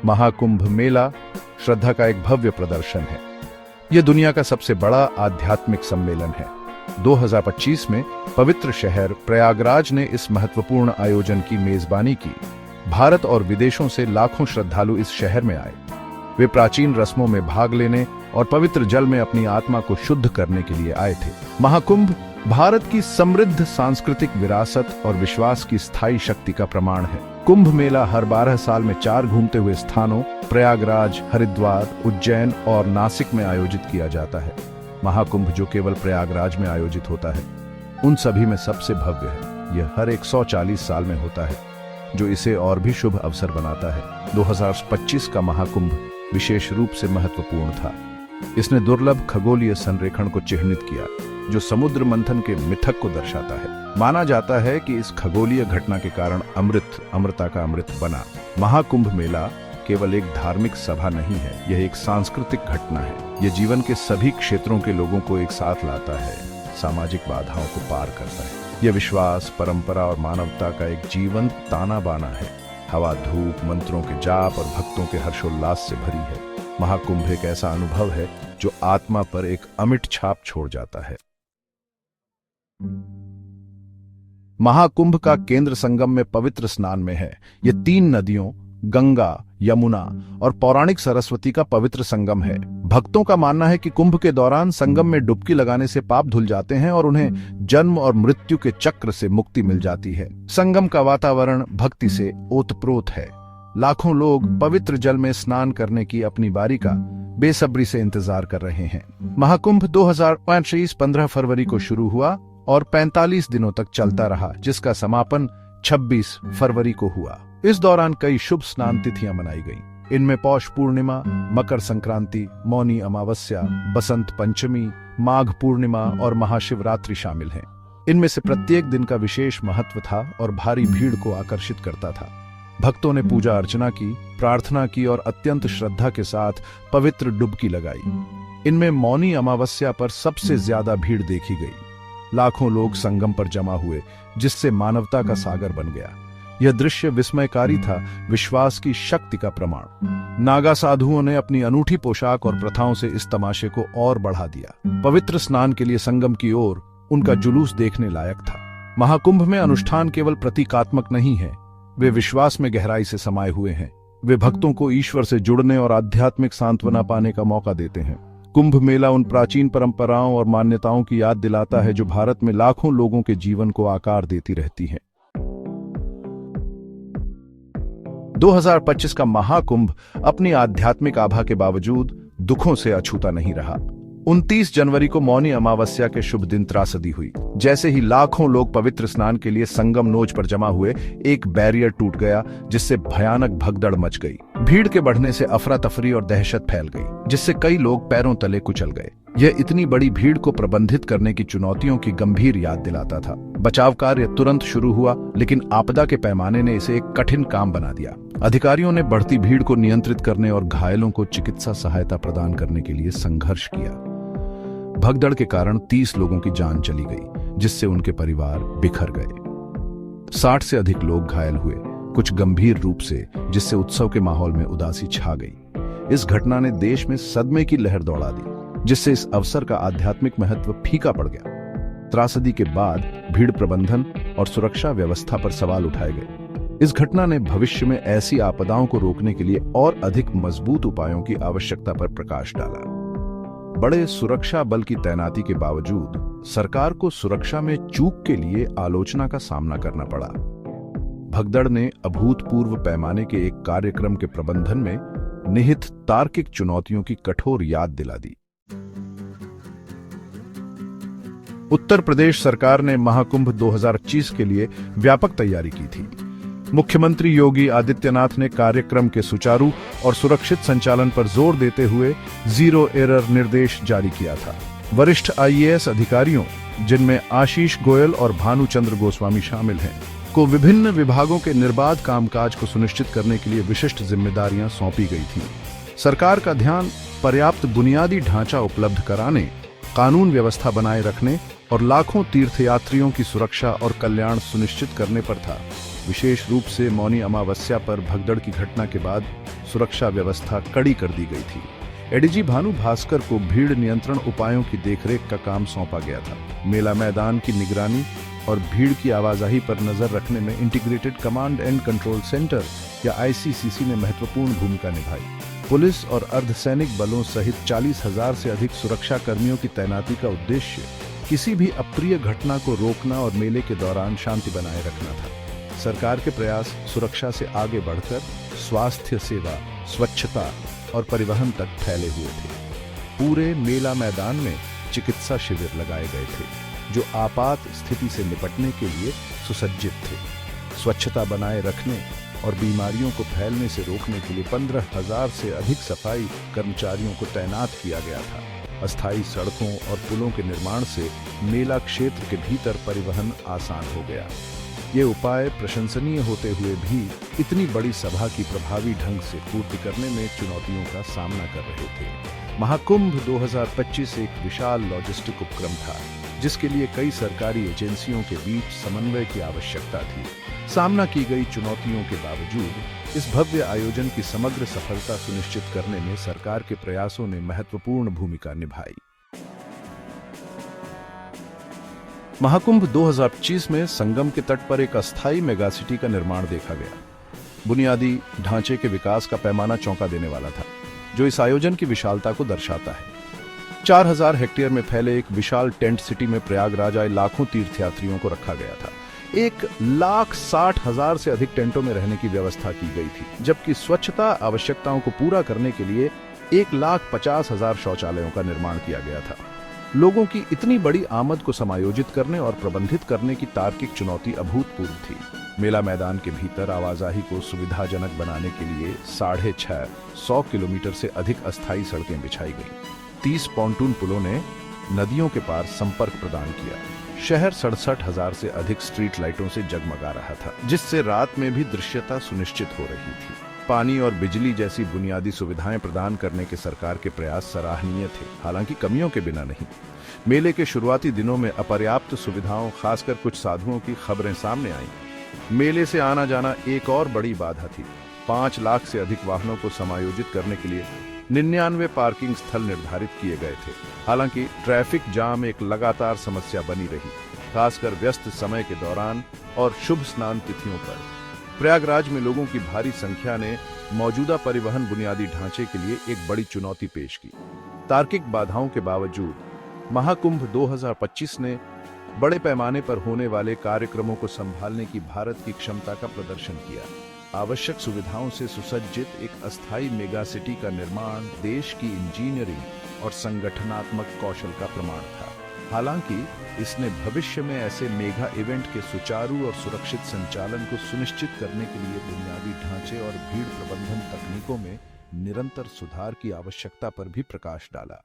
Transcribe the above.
महाकुंभ मेला श्रद्धा का एक भव्य प्रदर्शन है। यह दुनिया का सबसे बड़ा आध्यात्मिक सम्मेलन है। 2025 में पवित्र शहर प्रयागराज ने इस महत्वपूर्ण आयोजन की मेजबानी की। भारत और विदेशों से लाखों श्रद्धालु इस शहर में आए। वे प्राचीन रस्मों में भाग लेने और पवित्र जल में अपनी आत्मा को शुद्ध करने के लिए आए थे। महाकुंभ भारत की समृद्ध सांस्कृतिक विरासत और विश्वास की स्थायी शक्ति का प्रमाण है। कुंभ मेला हर 12 साल में 4 घूमते हुए स्थानों प्रयागराज, हरिद्वार, उज्जैन और नासिक में आयोजित किया जाता है। महाकुंभ जो केवल प्रयागराज में आयोजित होता है, उन सभी में सबसे भव्य है। यह हर 140 साल में होता है, जो इसे और भी शुभ अवसर बनाता है। 2025 का महाकुंभ विशेष रूप से महत्वपूर्ण था। इसने दुर्लभ खगोलीय संरेखण को चिह्नित किया, जो समुद्र मंथन के मिथक को दर्शाता है। माना जाता है कि इस खगोलीय घटना के कारण अमृता का अमृत बना। महाकुंभ मेला केवल एक धार्मिक सभा नहीं है, यह एक सांस्कृतिक घटना है। यह जीवन के सभी क्षेत्रों के लोगों को एक साथ लाता है, सामाजिक बाधाओं को पार करता है। यह विश्वास, परंपरा और मानवता का एक जीवंत ताना बाना है। हवा, धूप, मंत्रों के जाप और भक्तों के हर्षोल्लास से भरी है। महाकुंभ एक ऐसा अनुभव है जो आत्मा पर एक अमिट छाप छोड़ जाता है। महाकुंभ का केंद्र संगम में पवित्र स्नान में है। ये 3 नदियों गंगा, यमुना और पौराणिक सरस्वती का पवित्र संगम है। भक्तों का मानना है कि कुंभ के दौरान संगम में डुबकी लगाने से पाप धुल जाते हैं और उन्हें जन्म और मृत्यु के चक्र से मुक्ति मिल जाती है। संगम का वातावरण भक्ति से ओतप्रोत है। लाखों लोग पवित्र जल में स्नान करने की अपनी बारी का बेसब्री से इंतजार कर रहे हैं। महाकुंभ 2025 15 फरवरी को शुरू हुआ और 45 दिनों तक चलता रहा, जिसका समापन 26 फरवरी को हुआ। इस दौरान कई शुभ स्नान तिथियां मनाई गईं। इनमें पौष पूर्णिमा, मकर संक्रांति, मौनी अमावस्या, बसंत पंचमी, माघ पूर्णिमा और महाशिवरात्रि शामिल हैं। इनमें से प्रत्येक दिन का विशेष महत्व था और भारी भीड़ को आकर्षित करता था। भक्तों ने पूजा अर्चना की, प्रार्थना की और अत्यंत श्रद्धा के साथ पवित्र डुबकी लगाई। इनमें मौनी अमावस्या पर सबसे ज्यादा भीड़ देखी गई। लाखों लोग संगम पर जमा हुए, जिससे मानवता का सागर बन गया। यह दृश्य विस्मयकारी था, विश्वास की शक्ति का प्रमाण। नागा साधुओं ने अपनी अनूठी पोशाक और प्रथाओं से इस तमाशे को और बढ़ा दिया। पवित्र स्नान के लिए संगम की ओर उनका जुलूस देखने लायक था। महाकुंभ में अनुष्ठान केवल प्रतीकात्मक नहीं है, वे विश्वास में गहराई से समाये हुए हैं। वे भक्तों को ईश्वर से जुड़ने और आध्यात्मिक सांत्वना पाने का मौका देते हैं। कुंभ मेला उन प्राचीन परंपराओं और मान्यताओं की याद दिलाता है जो भारत में लाखों लोगों के जीवन को आकार देती रहती हैं। 2025 का महाकुंभ अपनी आध्यात्मिक आभा के बावजूद दुखों से अछूता नहीं रहा। 29 जनवरी को मौनी अमावस्या के शुभ दिन त्रासदी हुई। जैसे ही लाखों लोग पवित्र स्नान के लिए संगम नोच पर जमा हुए, एक बैरियर टूट गया, जिससे भयानक भगदड़ मच गई। भीड़ के बढ़ने से अफरा तफरी और दहशत फैल गई, जिससे कई लोग पैरों तले कुचल गए। यह इतनी बड़ी भीड़ को प्रबंधित करने की चुनौतियों की गंभीर याद दिलाता था। बचाव कार्य तुरंत शुरू हुआ, लेकिन आपदा के पैमाने ने इसे एक कठिन काम बना दिया। अधिकारियों ने बढ़ती भीड़ को नियंत्रित करने और घायलों को चिकित्सा सहायता प्रदान करने के लिए संघर्ष किया। भगदड़ के कारण 30 लोगों की जान चली गई, जिससे उनके परिवार बिखर गए। 60 से अधिक लोग घायल हुए, कुछ गंभीर रूप से, जिससे उत्सव के माहौल में उदासी छा गई। इस घटना ने देश में सदमे की लहर दौड़ा दी, जिससे इस अवसर का आध्यात्मिक महत्व फीका पड़ गया। त्रासदी के बाद भीड़ प्रबंधन और सुरक्षा व्यवस्था पर सवाल उठाए गए। इस घटना ने भविष्य में ऐसी आपदाओं को रोकने के लिए और अधिक मजबूत उपायों की आवश्यकता पर प्रकाश डाला। बड़े सुरक्षा बल की तैनाती के बावजूद सरकार को सुरक्षा में चूक के लिए आलोचना का सामना करना पड़ा। भगदड़ ने अभूतपूर्व पैमाने के एक कार्यक्रम के प्रबंधन में निहित तार्किक चुनौतियों की कठोर याद दिला दी। उत्तर प्रदेश सरकार ने महाकुंभ 2025 के लिए व्यापक तैयारी की थी। मुख्यमंत्री योगी आदित्यनाथ ने कार्यक्रम के सुचारू और सुरक्षित संचालन पर जोर देते हुए 0 एरर निर्देश जारी किया था। वरिष्ठ आईएएस अधिकारियों, जिनमें आशीष गोयल और भानुचंद्र गोस्वामी शामिल हैं, को विभिन्न विभागों के निर्बाध कामकाज को सुनिश्चित करने के लिए विशिष्ट जिम्मेदारियां सौंपी गई थीं। सरकार का ध्यान पर्याप्त बुनियादी ढांचा उपलब्ध कराने, कानून व्यवस्था बनाए रखने और लाखों तीर्थयात्रियों की सुरक्षा और कल्याण सुनिश्चित करने पर था। विशेष रूप से मौनी अमावस्या पर भगदड़ की घटना के बाद सुरक्षा व्यवस्था कड़ी कर दी गई थी। एडीजी भानु भास्कर को भीड़ नियंत्रण उपायों की देखरेख का काम सौंपा गया था। मेला मैदान की निगरानी और भीड़ की आवाजाही पर नजर रखने में integrated command and control centre या आईसीसीसी ने महत्वपूर्ण भूमिका निभाई। पुलिस और अर्धसैनिक बलों सहित 40,000 से अधिक सुरक्षा कर्मियों की तैनाती का उद्देश्य किसी भी अप्रिय घटना को रोकना और मेले के दौरान शांति बनाए रखना था। सरकार के प्रयास सुरक्षा से आगे बढ़कर स्वास्थ्य सेवा, स्वच्छता और परिवहन तक फैले हुए थे। पूरे मेला मैदान में चिकित्सा शिविर लगाए गए थे, जो आपात स्थिति से निपटने के लिए सुसज्जित थे। स्वच्छता बनाए रखने और बीमारियों को फैलने से रोकने के लिए 15,000 से अधिक सफाई कर्मचारियों को तैनात किया गया था। अस्थायी सड़कों और पुलों के निर्माण से मेला क्षेत्र के भीतर परिवहन आसान हो गया। ये उपाय प्रशंसनीय होते हुए भी इतनी बड़ी सभा की प्रभावी ढंग से पूर्ति करने में चुनौतियों का सामना कर रहे थे। महाकुंभ 2025 एक विशाल लॉजिस्टिक उपक्रम था, जिसके लिए कई सरकारी एजेंसियों के बीच समन्वय की आवश्यकता थी। सामना की गई चुनौतियों के बावजूद इस भव्य आयोजन की समग्र सफलता सुनिश्चित करने में सरकार के प्रयासों ने महत्वपूर्ण भूमिका निभाई। महाकुंभ 2025 में संगम के तट पर एक अस्थायी मेगा सिटी का निर्माण देखा गया। बुनियादी ढांचे के विकास का पैमाना चौंका देने वाला था, जो इस आयोजन की विशालता को दर्शाता है। 4,000 हेक्टेयर में फैले एक विशाल टेंट सिटी में प्रयागराज आए लाखों तीर्थयात्रियों को रखा गया था। 1,60,000 से अधिक टेंटों में रहने की व्यवस्था की गई थी, जबकि स्वच्छता आवश्यकताओं को पूरा करने के लिए 1,50,000 शौचालयों का निर्माण किया गया था। लोगों की इतनी बड़ी आमद को समायोजित करने और प्रबंधित करने की तार्किक चुनौती अभूतपूर्व थी। मेला मैदान के भीतर आवाजाही को सुविधाजनक बनाने के लिए 650 किलोमीटर से अधिक अस्थायी सड़कें बिछाई गई। 30 पॉन्टून पुलों ने नदियों के पार संपर्क प्रदान किया। शहर 67,000 से अधिक स्ट्रीट लाइटों से जगमगा रहा था, जिससे रात में भी दृश्यता सुनिश्चित हो रही थी। पानी और बिजली जैसी बुनियादी सुविधाएं प्रदान करने के सरकार के प्रयास सराहनीय थे, हालांकि कमियों के बिना नहीं। मेले के शुरुआती दिनों में अपर्याप्त सुविधाओं, खासकर कुछ साधुओं की खबरें सामने आईं। मेले से आना जाना एक और बड़ी बाधा थी। 5 लाख से अधिक वाहनों को समायोजित करने के लिए 99 पार्किंग स्थल निर्धारित किए गए थे। हालांकि ट्रैफिक जाम एक लगातार समस्या बनी रही, खासकर व्यस्त समय के दौरान और शुभ स्नान तिथियों पर। प्रयागराज में लोगों की भारी संख्या ने मौजूदा परिवहन बुनियादी ढांचे के लिए एक बड़ी चुनौती पेश की। तार्किक बाधाओं के बावजूद महाकुंभ 2025 ने बड़े पैमाने पर होने वाले कार्यक्रमों को संभालने की भारत की क्षमता का प्रदर्शन किया। आवश्यक सुविधाओं से सुसज्जित एक अस्थायी मेगा सिटी का निर्माण देश की इंजीनियरिंग और संगठनात्मक कौशल का प्रमाण था। हालांकि इसने भविष्य में ऐसे मेगा इवेंट के सुचारू और सुरक्षित संचालन को सुनिश्चित करने के लिए बुनियादी ढांचे और भीड़ प्रबंधन तकनीकों में निरंतर सुधार की आवश्यकता पर भी प्रकाश डाला।